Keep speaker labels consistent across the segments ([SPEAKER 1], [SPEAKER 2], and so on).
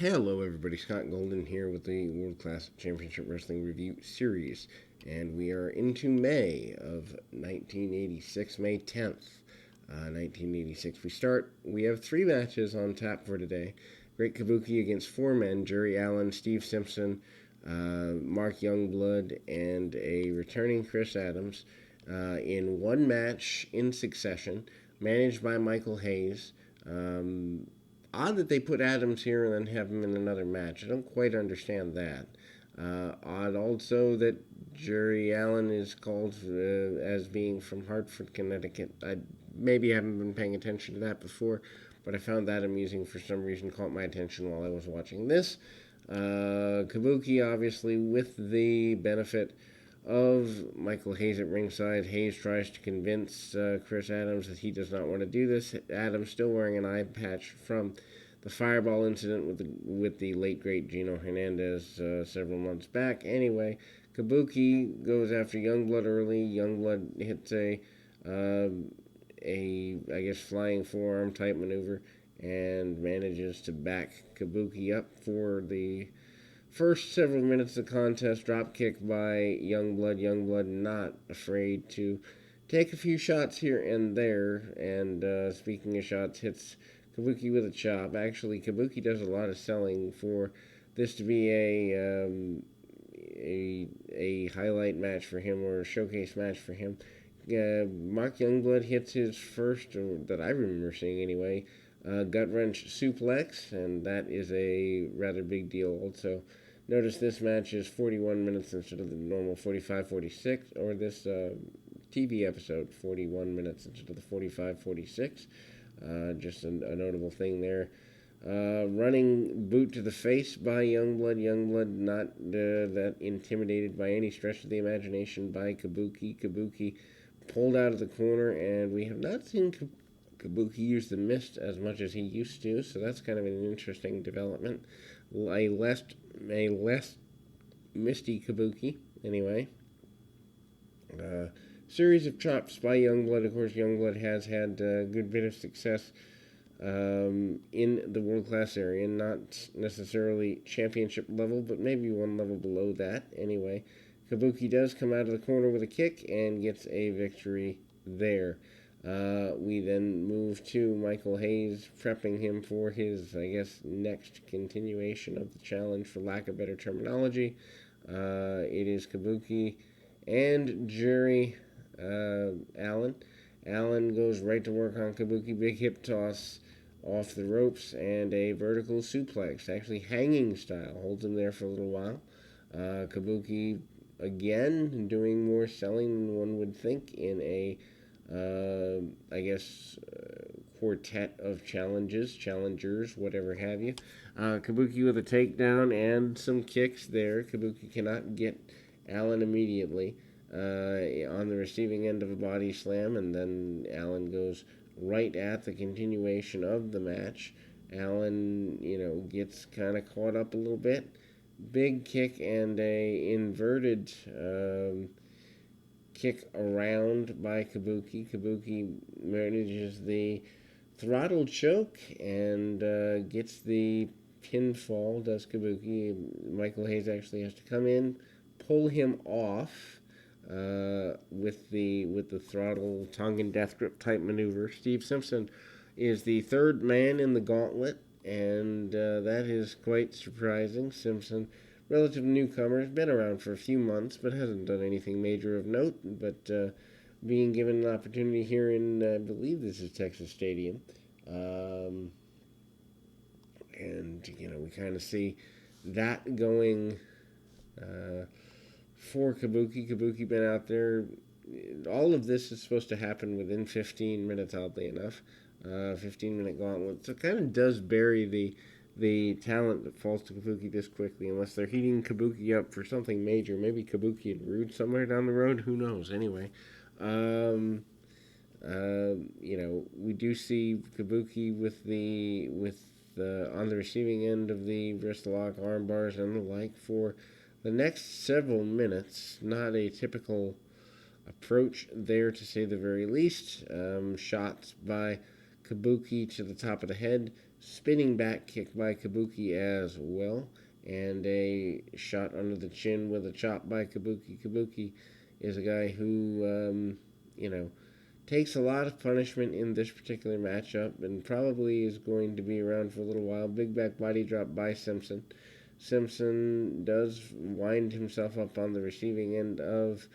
[SPEAKER 1] Hello, everybody. Scott Golden here with the World Class Championship Wrestling Review Series, and we are into May of 1986, May 10th, 1986. We have three matches on tap for today. Great Kabuki against four men: Jerry Allen, Steve Simpson, Mark Youngblood, and a returning Chris Adams, in one match in succession, managed by Michael Hayes. Odd that they put Adams here and then have him in another match. I don't quite understand that. Odd also that Jerry Allen is called as being from Hartford, Connecticut. I maybe haven't been paying attention to that before, but I found that amusing for some reason, caught my attention while I was watching this. Kabuki, obviously, with the benefit of Michael Hayes at ringside. Hayes tries to convince Chris Adams that he does not want to do this. Adams still wearing an eye patch from the Fireball incident with the late great Gino Hernandez several months back. Anyway, Kabuki goes after Youngblood early. Youngblood hits I guess flying forearm type maneuver and manages to back Kabuki up for the first several minutes of the contest. Drop kick by Youngblood. Youngblood not afraid to take a few shots here and there. And speaking of shots, hits Kabuki with a chop. Actually, Kabuki does a lot of selling for this to be a highlight match for him, or a showcase match for him. Mark Youngblood hits his first, or that I remember seeing anyway, gut wrench suplex, and that is a rather big deal also. Notice this match is 41 minutes instead of the normal 45-46, or this TV episode, 41 minutes instead of the 45-46. Just a notable thing there. Running boot to the face by Youngblood. Youngblood not that intimidated by any stretch of the imagination by Kabuki. Kabuki pulled out of the corner, and we have not seen Kabuki use the mist as much as he used to, so that's kind of an interesting development. A less misty Kabuki, anyway. Series of chops by Youngblood. Of course, Youngblood has had a good bit of success in the world-class area. Not necessarily championship level, but maybe one level below that. Anyway, Kabuki does come out of the corner with a kick and gets a victory there. We then move to Michael Hayes, prepping him for his, I guess, next continuation of the challenge, for lack of better terminology. It is Kabuki and Jerry Allen. Allen goes right to work on Kabuki. Big hip toss off the ropes and a vertical suplex, actually hanging style. Holds him there for a little while. Kabuki, again, doing more selling than one would think in a quartet of challengers, whatever have you. Kabuki with a takedown and some kicks there. Kabuki cannot get Allen immediately on the receiving end of a body slam, and then Allen goes right at the continuation of the match. Allen, gets kind of caught up a little bit. Big kick and a inverted kick around by Kabuki. Kabuki manages the throttle choke and gets the pinfall, does Kabuki. Michael Hayes actually has to come in, pull him off with the throttle Tongan death grip type maneuver. Steve Simpson is the third man in the gauntlet, and that is quite surprising. Simpson, relative newcomer, has been around for a few months, but hasn't done anything major of note. But being given an opportunity here in, I believe this is Texas Stadium, and we kind of see that going for Kabuki. Kabuki been out there. All of this is supposed to happen within 15 minutes, oddly enough. 15-minute gauntlet. So it kind of does bury the talent that falls to Kabuki this quickly, unless they're heating Kabuki up for something major. Maybe Kabuki and Rude somewhere down the road. Who knows? Anyway, we do see Kabuki with on the receiving end of the wrist lock, arm bars, and the like for the next several minutes. Not a typical approach there, to say the very least. Shots by Kabuki to the top of the head, spinning back kick by Kabuki as well, and a shot under the chin with a chop by Kabuki. Kabuki is a guy who, takes a lot of punishment in this particular matchup and probably is going to be around for a little while. Big back body drop by Simpson. Simpson does wind himself up on the receiving end of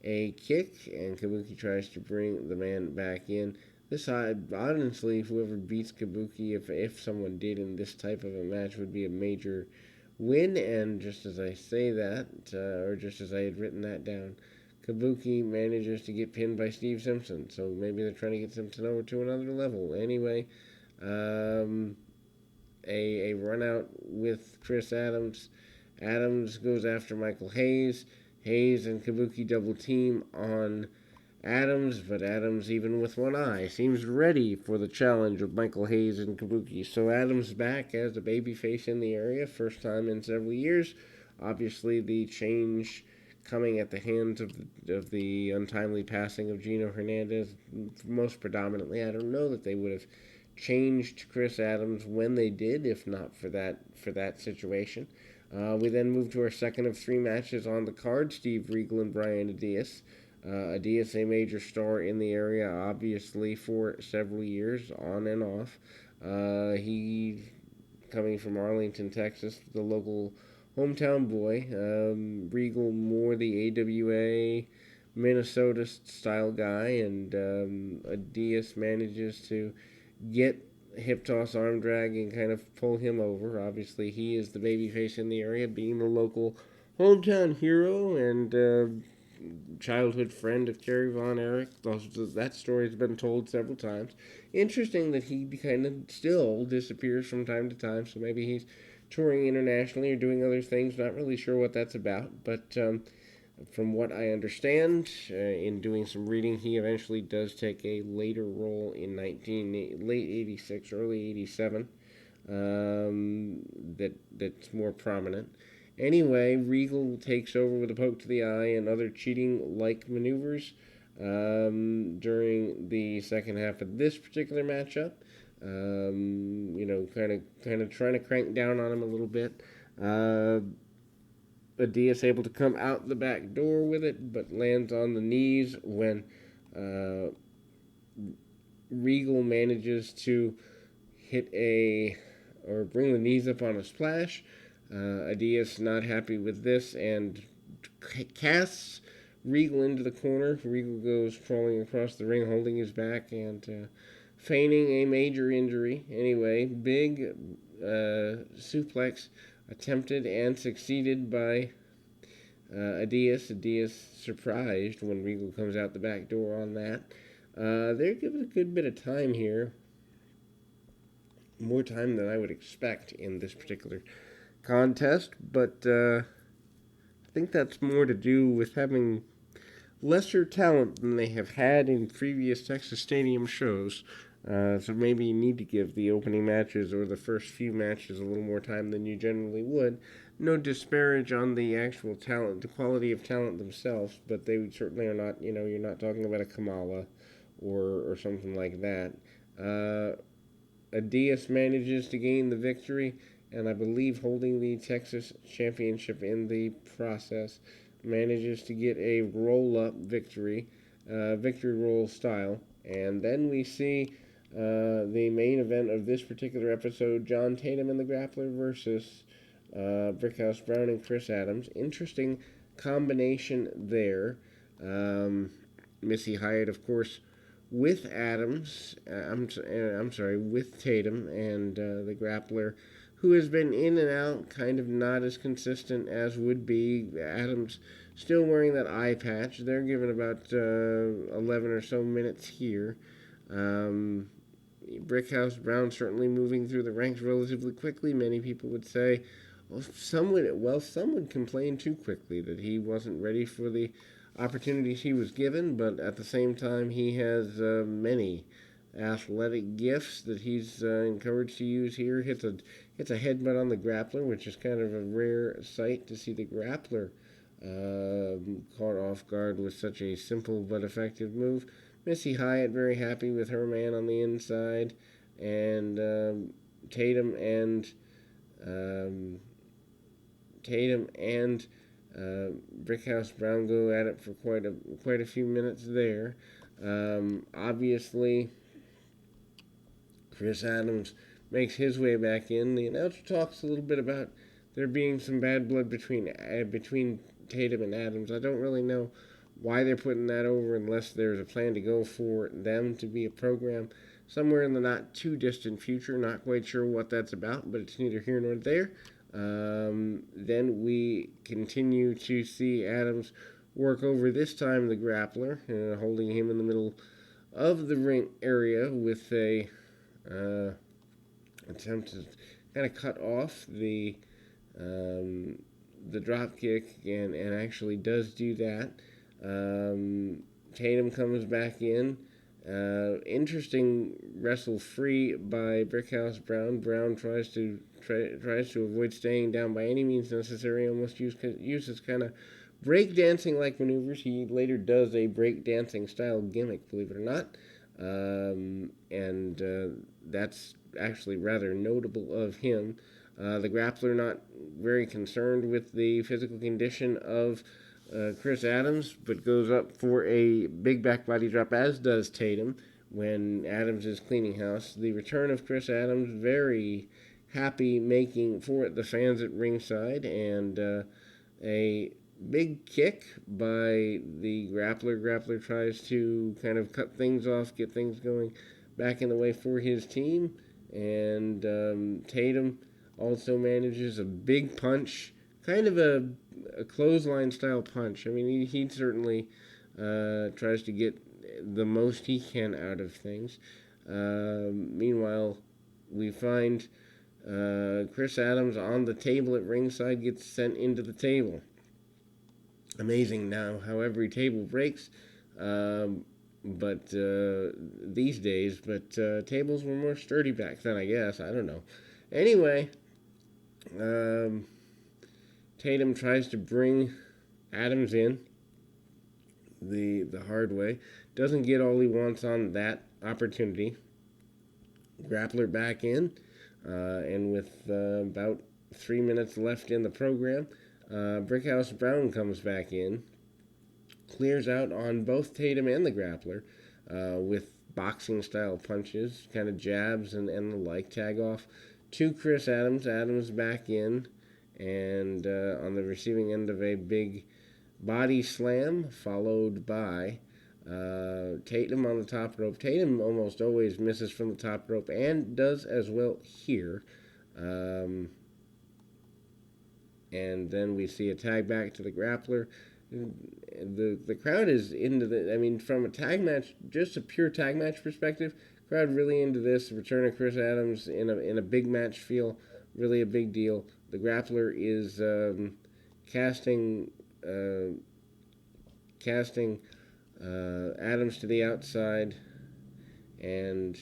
[SPEAKER 1] a kick, and Kabuki tries to bring the man back in. This, honestly, whoever beats Kabuki, if someone did in this type of a match, would be a major win. And just as I say that, or just as I had written that down, Kabuki manages to get pinned by Steve Simpson. So maybe they're trying to get Simpson over to another level. Anyway, a run out with Chris Adams. Adams goes after Michael Hayes. Hayes and Kabuki double team on Adams, but Adams, even with one eye, seems ready for the challenge of Michael Hayes and Kabuki. So Adams back as a babyface in the area, first time in several years. Obviously, the change coming at the hands of the untimely passing of Gino Hernandez, most predominantly. I don't know that they would have changed Chris Adams when they did, if not for that situation. We then move to our second of three matches on the card, Steve Regal and Brian Adias. Adias, a major star in the area, obviously, for several years, on and off. He, coming from Arlington, Texas, the local hometown boy. Regal, more the AWA, Minnesota style guy, and Adias manages to get hip toss, arm drag, and kind of pull him over. Obviously, he is the babyface in the area, being the local hometown hero and childhood friend of Kerry Von Erich. That story has been told several times. Interesting that he kind of still disappears from time to time, so maybe he's touring internationally or doing other things. Not really sure what that's about, but from what I understand, in doing some reading, he eventually does take a later role in late '86, early '87. That's more prominent. Anyway, Regal takes over with a poke to the eye and other cheating-like maneuvers during the second half of this particular matchup. Kind of trying to crank down on him a little bit. Adias able to come out the back door with it, but lands on the knees when Regal manages to bring the knees up on a splash. Adias not happy with this and casts Regal into the corner. Regal goes crawling across the ring, holding his back and feigning a major injury. Anyway, big suplex attempted and succeeded by Adias. Adias surprised when Regal comes out the back door on that. They're given a good bit of time here. More time than I would expect in this particular contest, but I think that's more to do with having lesser talent than they have had in previous Texas Stadium shows. So maybe you need to give the opening matches or the first few matches a little more time than you generally would. No disparage on the actual talent, the quality of talent themselves, but they certainly are not, you're not talking about a Kamala or something like that. Adias manages to gain the victory, and I believe holding the Texas Championship in the process, manages to get a roll-up victory, victory roll style. And then we see the main event of this particular episode, John Tatum and the Grappler versus Brickhouse Brown and Chris Adams. Interesting combination there. Missy Hyatt, of course, with Adams, with Tatum and the Grappler, who has been in and out, kind of not as consistent as would be. Adams still wearing that eye patch. They're given about 11 or so minutes here. Brickhouse Brown certainly moving through the ranks relatively quickly. Many people would say, some would complain too quickly that he wasn't ready for the opportunities he was given, but at the same time, he has many athletic gifts that he's encouraged to use here. Hits a headbutt on the Grappler, which is kind of a rare sight to see the Grappler caught off guard with such a simple but effective move. Missy Hyatt very happy with her man on the inside, and Tatum and um, Brickhouse Brown go at it for quite a few minutes there. Obviously, Chris Adams makes his way back in. The announcer talks a little bit about there being some bad blood between Tatum and Adams. I don't really know why they're putting that over unless there's a plan to go for them to be a program somewhere in the not too distant future. Not quite sure what that's about, but it's neither here nor there. Then we continue to see Adams work over this time the grappler, holding him in the middle of the ring area with a attempt to kind of cut off the drop kick, and actually does do that. Tatum comes back in. Interesting wrestle free by Brickhouse Brown. Brown tries to avoid staying down by any means necessary. Almost uses kind of breakdancing like maneuvers. He later does a breakdancing style gimmick, believe it or not, and that's actually rather notable of him. The grappler not very concerned with the physical condition of Chris Adams, but goes up for a big back body drop, as does Tatum when Adams is cleaning house. The return of Chris Adams, very happy making for the fans at ringside, and a big kick by the grappler. Grappler tries to kind of cut things off, get things going back in the way for his team, and Tatum also manages a big punch, kind of a clothesline style punch. I mean, he certainly tries to get the most he can out of things. Meanwhile, we find Chris Adams on the table at ringside, gets sent into the table. Amazing now how every table breaks, but these days, but tables were more sturdy back then, I guess. I don't know. Anyway, Tatum tries to bring Adams in the hard way. Doesn't get all he wants on that opportunity. Grappler back in, and with about 3 minutes left in the program, Brickhouse Brown comes back in, clears out on both Tatum and the grappler with boxing-style punches, kind of jabs and the like. Tag off to Chris Adams. Adams back in, and on the receiving end of a big body slam, followed by Tatum on the top rope. Tatum almost always misses from the top rope, and does as well here. And then we see a tag back to the grappler. The crowd is into the. I mean, from a tag match, just a pure tag match perspective, crowd really into this. The return of Chris Adams in a big match feel, really a big deal. The grappler is casting Adams to the outside, and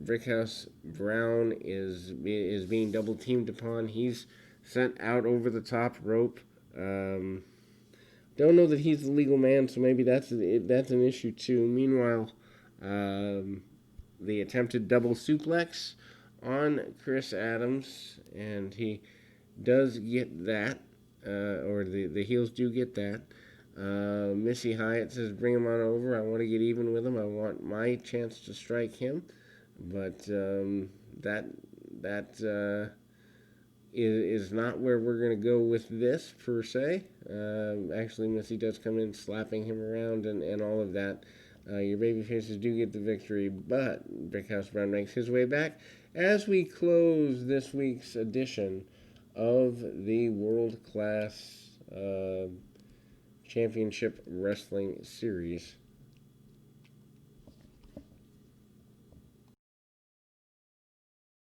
[SPEAKER 1] Brickhouse Brown is being double teamed upon. He's sent out over the top rope. Don't know that he's the legal man, so maybe that's an issue too. Meanwhile, the attempted double suplex on Chris Adams, and he does get that, or the heels do get that. Missy Hyatt says, "Bring him on over. I want to get even with him. I want my chance to strike him." But that is not where we're going to go with this, per se. Actually, Missy does come in slapping him around and all of that. Your babyfaces do get the victory, but Brickhouse Brown makes his way back as we close this week's edition of the World Class Championship Wrestling Series.